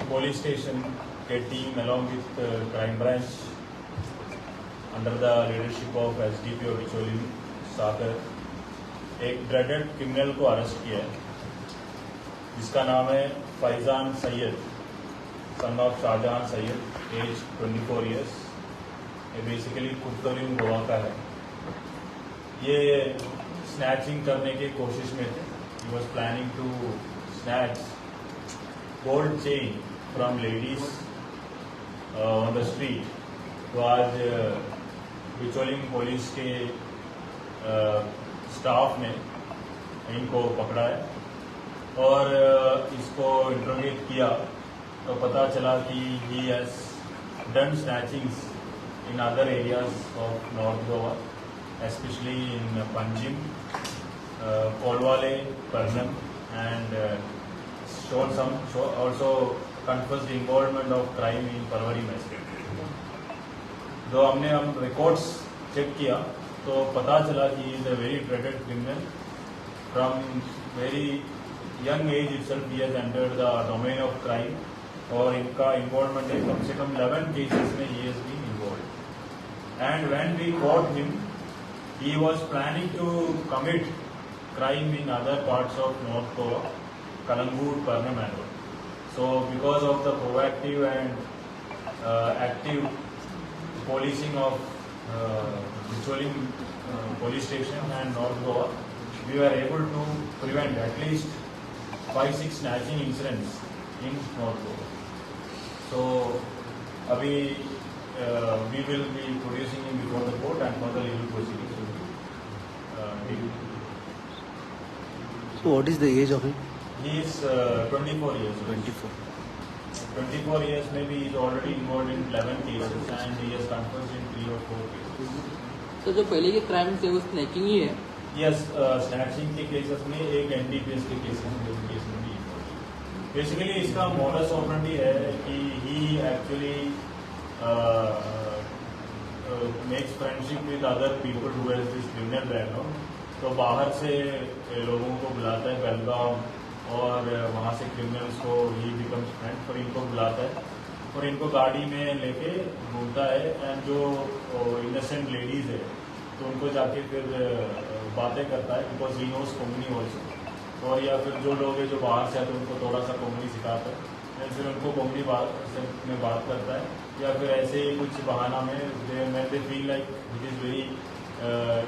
police station a team along with crime branch under the leadership of SDPO Bicholi Sagar एक ड्रडेड criminal को arrest किया है जिसका नाम है Faizan Syed son of Shahjahan Syed age 24 years. ये बेसिकली कुत्तोलिम गोवा का है। ये स्नैचिंग करने की कोशिश में थे। He was planning to snatch gold chain from ladies on the street. तो आज बिचोलिम पुलिस के स्टाफ ने इनको पकड़ा है और इसको इंटरोगेट किया तो पता चला कि he has done snatchings in other areas of north Goa, especially in Panjim, Colvale, Pernem, and shown some also confessed involvement of crime in Porvorim में। तो हमने हम रिकॉर्ड्स चेक किया तो पता चला कि is a very dreaded criminal from very young age itself he has entered the domain of crime और इनका इन्वॉल्वमेंट है कम से कम 11 केसेस में he has been involve. And when we caught him he was planning to commit crime in other parts of north Goa, Kalangur, Parnam and all. So because of the proactive and active policing of Bicholim police station and North Goa, we were able to prevent at least 5-6 snatching incidents in North Goa. So we will be producing him before the court and further legal proceedings. So what is the age of him? He is 24 years. 24 years, maybe he is already involved in 11 cases and he has confessed in 3 or 4 cases. तो जो पहले के crimes है वो snatching ही है? Yes, snatching के cases में एक NDPS के केसेस में भी involved। बेसिकली इसका मोडस ऑपरेंडी है कि he actually makes friendship with other people who has this criminal background। तो बाहर से लोगों को बुलाता है बेलगाम और वहाँ से क्रिमिनल्स को ही बिकम्स फ्रेंड और इनको बुलाता है और इनको गाड़ी में लेके घूमता है एंड जो इनोसेंट लेडीज है तो उनको जाके फिर बातें करता है बिकॉज ही नोज कोमनी ऑल्सो। और या फिर जो लोग हैं जो बाहर से आते हैं उनको थोड़ा सा कोमनी सिखाता है फिर उनको कोमनी में बात करता है या फिर ऐसे ही कुछ बहाना में they feel like it is very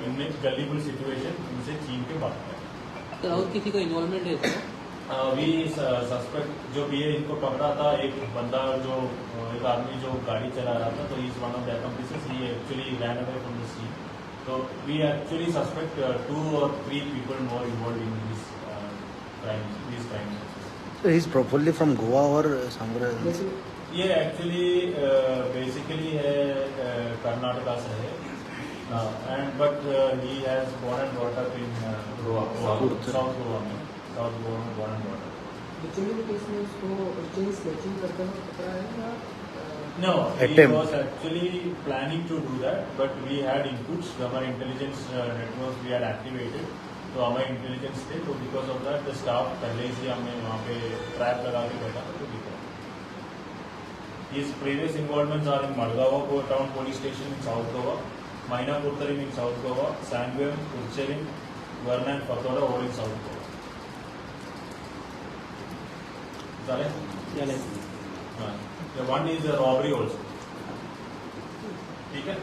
in gullible situation उनसे छीन के बात करें। तो और किसी का इन्वॉल्वमेंट है? वी सस्पेक्ट जो भी है इनको पकड़ा था एक बंदा जो एक आदमी जो गाड़ी चला रहा था तो is one of the accomplices. He actually ran away from the scene. तो we actually suspect 2 or 3 people more involved in these crimes। So he is properly from Goa or somewhere else? ये actually basically है कर्नाटका से है and but he has born and brought up in Goa, south Goa में। Bicholi case में उसको chain snatching करते हुए पकड़ा है या? No, he was actually planning to do that, but we had inputs. Our intelligence networks we had activated. तो हमारे इंटेलिजेंस थे तो because of that the staff पहले से हमने वहाँ पे ट्रैप लगा के बैठा था तो दिखा। His previous involvements are in Madgaon Town Police Station in South Goa, Mainaputtarim in South Goa, Sangam, Urcherim, Varna and Patoda all in South Goa। One is a robbery also। ठीक है।